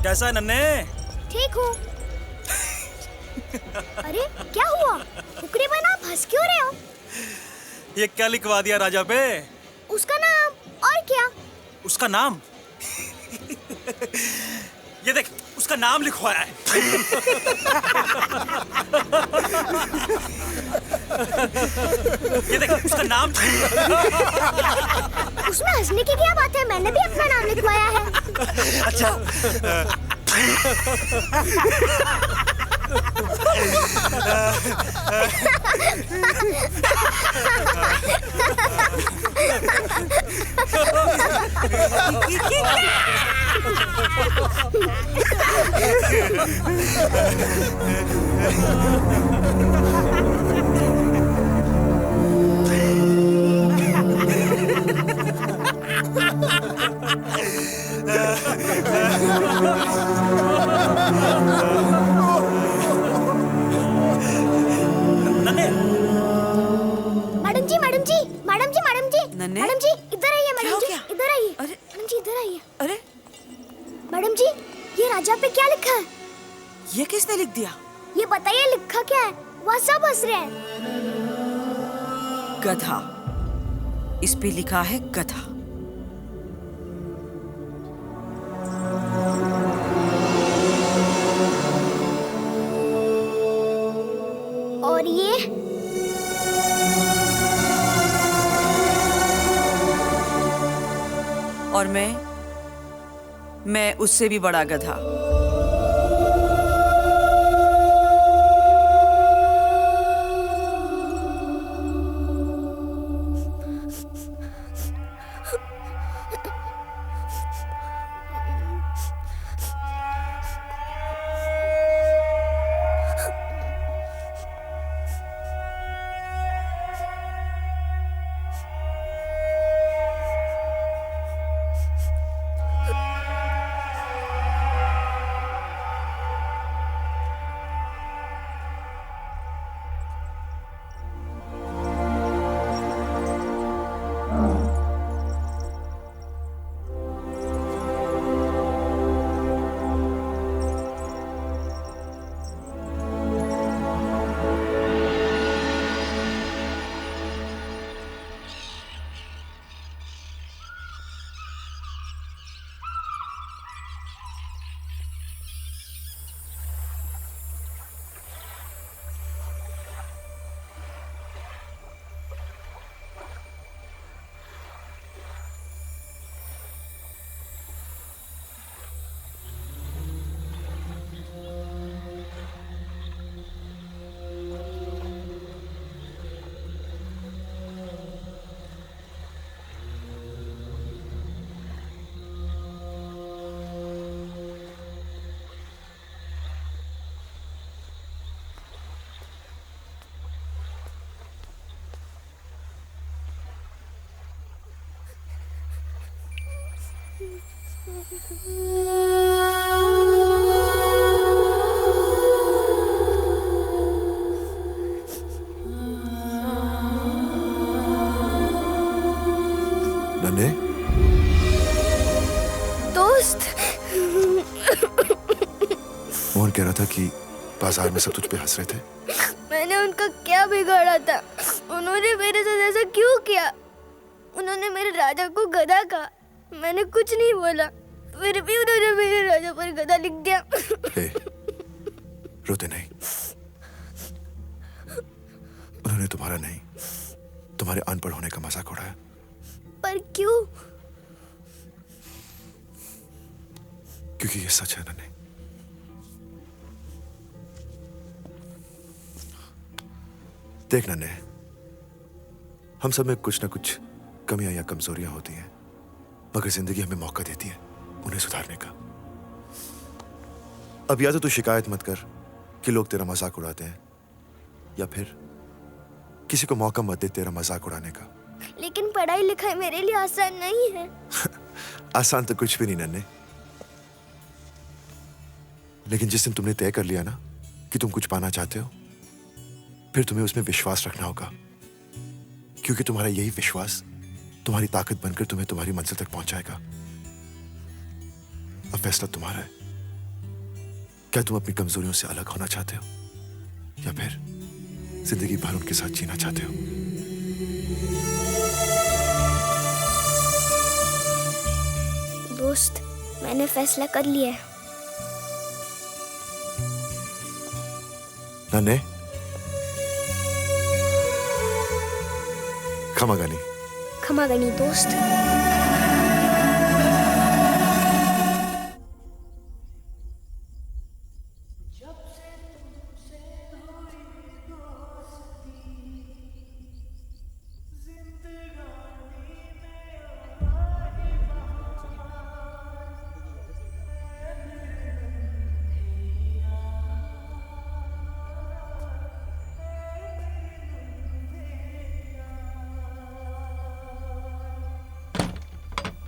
कैसा है नन्हे? ठीक हूँ। अरे क्या हुआ? फुकरे बना, आप हंस क्यों रहे हो? ये क्या लिखवा दिया राजा पे? उसका नाम। और क्या? उसका नाम? ये देख, उसका नाम लिखवाया है। ये देख, उसका नाम। उसमें हंसने की क्या बात है? मैंने भी अपना नाम लिखवाया है। अच्छा। नन्हे, मैडम जी, मैडम जी, मैडम जी, मैडम जी, नन्हे? मैडम जी, इधर आइए, क्या मैडम हो जी, गया? इधर आइए। अरे मैडम जी, इधर आइए। अरे मैडम जी, ये राजा पे क्या लिखा है? ये किसने लिख दिया? ये बताइए, लिखा क्या है? वहाँ सब हंस रहे हैं। गधा। इस पे लिखा है गधा। और ये? और मैं उससे भी बड़ा गधा। नन्हे, दोस्त। मोहन कह रहा था कि बाजार में सब तुझ पे हंस रहे थे। मैंने उनका क्या बिगाड़ा था? उन्होंने मेरे साथ ऐसा क्यों किया? उन्होंने मेरे राजा को गधा कहा। मैंने कुछ नहीं बोला, फिर भी उन्होंने मेरे राजा पर गधा लिख दिया। हे, रोते नहीं। उन्होंने तुम्हारा नहीं, तुम्हारे अनपढ़ होने का मजाक उड़ाया। पर क्यों? क्योंकि ये सच है नन्हे। देख नन्हे, हम सब में कुछ ना कुछ कमियां या कमजोरियां होती हैं, मगर जिंदगी हमें मौका देती है उन्हें सुधारने का। अब या तो तू शिकायत मत कर कि लोग तेरा मजाक उड़ाते हैं, या फिर किसी को मौका मत दे तेरा मजाक उड़ाने का। लेकिन पढ़ाई लिखाई मेरे लिए आसान नहीं है। आसान तो कुछ भी नहीं नन्हे, लेकिन जिस दिन तुमने तय कर लिया ना कि तुम कुछ पाना चाहते हो, फिर तुम्हें उसमें विश्वास रखना होगा, क्योंकि तुम्हारा यही विश्वास तुम्हारी ताकत बनकर तुम्हें तुम्हारी मंजिल तक पहुंचाएगा। अब फैसला तुम्हारा है क्या तुम अपनी कमजोरियों से अलग होना चाहते हो या फिर जिंदगी भर उनके साथ जीना चाहते हो? दोस्त, मैंने फैसला कर लिया है। नन्हे, खमागानी। खमागनी दोस्त।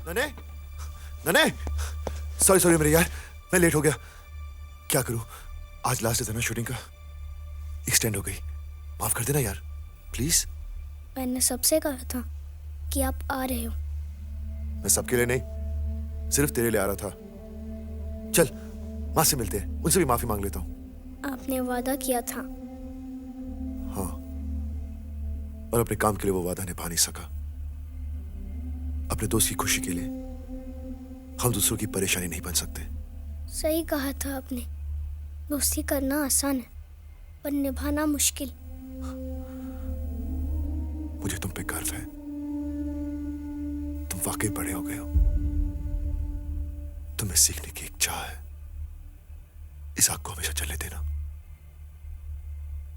नन्हे, नन्हे, सॉरी मेरे यार, मैं लेट हो गया। क्या करूं, आज लास्ट डे था ना शूटिंग का, एक्सटेंड हो गई। माफ कर देना यार, प्लीज। मैंने सबसे कहा था कि आप आ रहे हो। मैं सबके लिए नहीं, सिर्फ तेरे लिए आ रहा था। चल माँ से मिलते हैं, उनसे भी माफी मांग लेता हूँ। आपने वादा किया था। हाँ, और अपने काम के लिए वो वादा निभा नहीं सका। अपने दोस्त की खुशी के लिए हम दूसरों की परेशानी नहीं बन सकते। सही कहा था आपने। दोस्ती करना आसान है पर निभाना मुश्किल। मुझे तुम पे गर्व है। तुम वाकई बड़े हो गए हो। तुम्हें सीखने की एक चाह है। इस आग को हमेशा चलने देना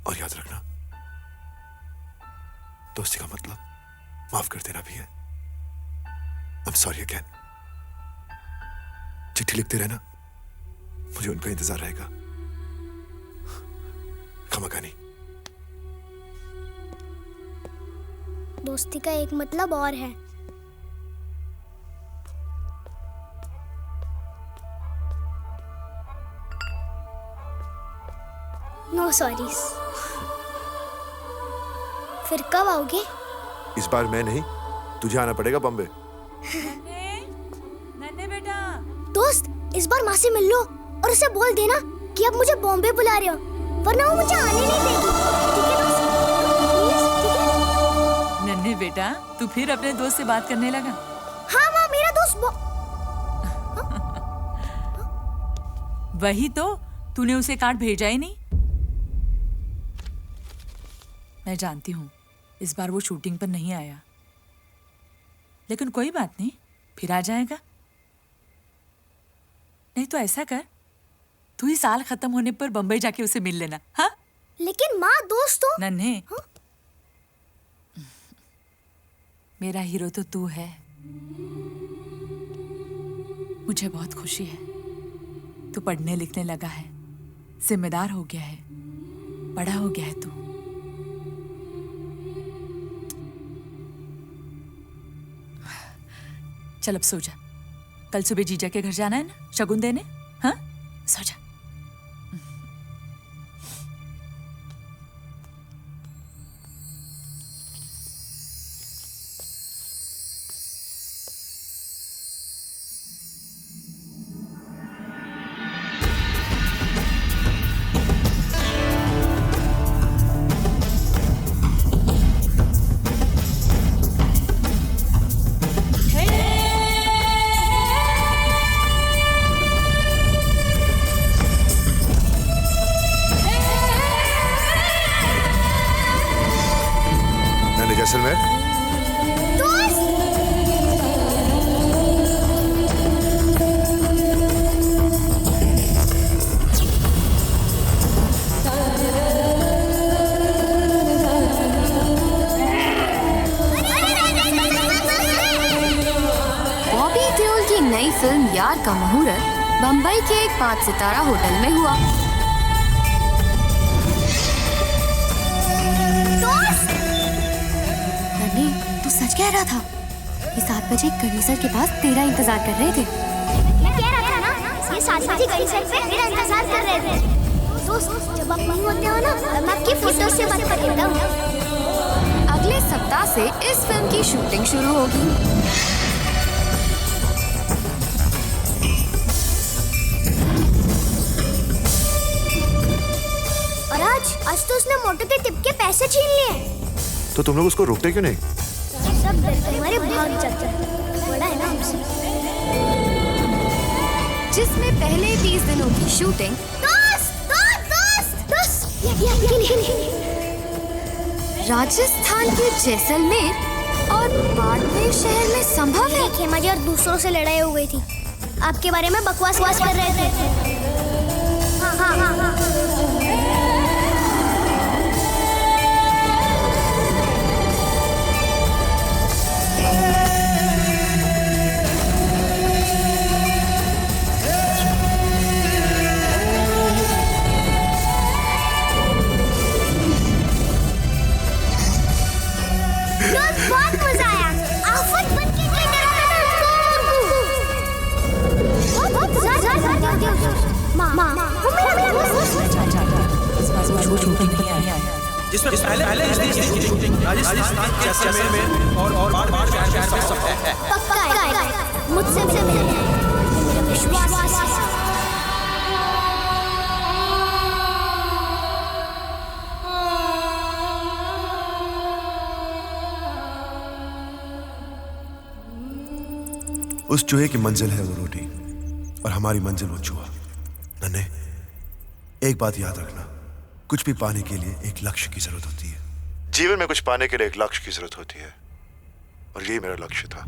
और याद रखना, दोस्ती का मतलब माफ कर देना भी है। I'm sorry again। चिट्ठी लिखते रहना, मुझे उनका इंतजार रहेगा। खमागानी। दोस्ती का एक मतलब और है। No sorries. फिर कब आओगे? इस बार मैं नहीं, तुझे आना पड़ेगा बॉम्बे। नन्हे बेटा। दोस्त, इस बार माँ से मिल लो और उसे बोल देना कि अब मुझे बॉम्बे बुला रहे हो, वरना वो मुझे आने नहीं देगी। ठीक है दोस्त? प्लीज, ठीक है? नन्हे बेटा, तू फिर अपने दोस्त से बात करने लगा? हाँ माँ, मेरा दोस्त वही तो, तूने उसे कार्ड भेजा ही नहीं। मैं जानती हूँ इस बार वो शूटिंग पर नहीं आया, लेकिन कोई बात नहीं, फिर आ जाएगा। नहीं तो ऐसा कर, तू ही साल खत्म होने पर बंबई जाके उसे मिल लेना। हाँ? लेकिन माँ, दोस्त तो नन्हे, मेरा हीरो तो तू है। मुझे बहुत खुशी है, तू पढ़ने लिखने लगा है, जिम्मेदार हो गया है, बड़ा हो गया है तू। चल अब सो जा, कल सुबह जीजा के घर जाना है ना शगुन देने। हाँ, सो जा। जैसलमेर। बॉबी देओल की नई फिल्म यार का मुहूर्त बंबई के एक 5 सितारा होटल में हुआ। तू सच कह रहा था? ये 7 बजे गणेश सर के पास तेरा इंतजार कर रहे थे। मैं कह रहा था ना, ये 7 बजे गणेश सर पे मेरा इंतजार कर रहे थे। दोस्त, जब आप नहीं होते हो ना, मैं आपकी फोटो से बात कर लेता हूँ। अगले सप्ताह से इस फिल्म की शूटिंग शुरू होगी। आज तो उसने मोटे के टिप के पैसे छीन लिए। तो तुम लोग उसको रोकते क्यों नहीं? सब डर के मारे भाग जाते हैं। बड़ा है ना हमसे। जिसमें पहले 20 दिनों की शूटिंग राजस्थान के जैसलमेर और बाड़मेर शहर में संभव है। खेमा जी और दूसरों से लड़ाई हो गई थी, आपके बारे में बकवास कर रहे थे। हाँ। बहुत मजा आया। आफत बन के जिसमें पहले राजस्थान के जैसलमेर और बाड़मेर शहर में सब है। पक्का है, मुझसे मिलने मेरा विश्वास है। उस चूहे की मंजिल है वो रोटी और हमारी मंजिल वो चूहा। नन्हे, एक बात याद रखना, कुछ भी पाने के लिए एक लक्ष्य की जरूरत होती है। जीवन में कुछ पाने के लिए एक लक्ष्य की जरूरत होती है और यही मेरा लक्ष्य था।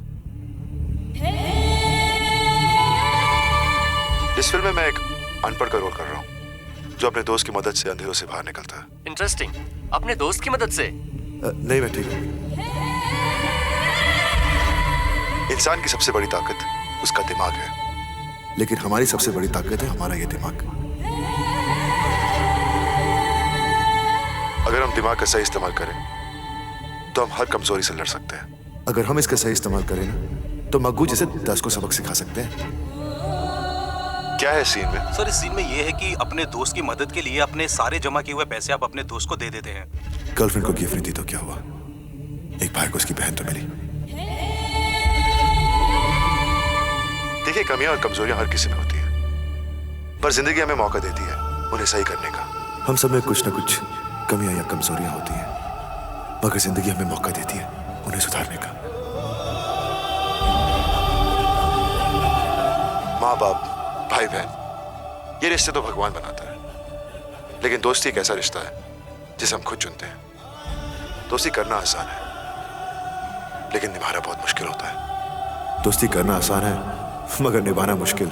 इस फिल्म में मैं एक अनपढ़ का रोल कर रहा हूँ जो अपने दोस्त की मदद से अंधेरों से बाहर निकलता है। इंटरेस्टिंग। अपने दोस्त की मदद से? नहीं, मैं ठीक हूँ। इंसान की सबसे बड़ी ताकत उसका दिमाग है, लेकिन हमारी सबसे बड़ी ताकत है हमारा ये दिमाग। अगर हम दिमाग का सही इस्तेमाल करें तो हम हर कमजोरी से लड़ सकते हैं। अगर हम इसका सही इस्तेमाल करें ना तो मग्गू जैसे 10 को सबक सिखा सकते हैं। क्या है सीन में? सर, इस सीन में ये है कि अपने दोस्त की मदद के लिए अपने सारे जमा किए हुए पैसे आप अपने दोस्त को दे देते हैं। गर्लफ्रेंड को गिफ्ट नहीं दी तो क्या हुआ, एक भाई को उसकी बहन तो मिली। देखिए, कमियां और कमजोरियां हर किसी में होती है, पर जिंदगी हमें मौका देती है उन्हें सही करने का। हम सब में कुछ ना कुछ कमियां या कमजोरियां होती हैं, मगर जिंदगी हमें मौका देती है उन्हें सुधारने का। माँ बाप, भाई बहन, ये रिश्ते तो भगवान बनाता है, लेकिन दोस्ती एक ऐसा रिश्ता है जिसे हम खुद चुनते हैं। दोस्ती करना आसान है, लेकिन निभाना बहुत मुश्किल होता है। दोस्ती करना आसान है, मगर निभाना मुश्किल।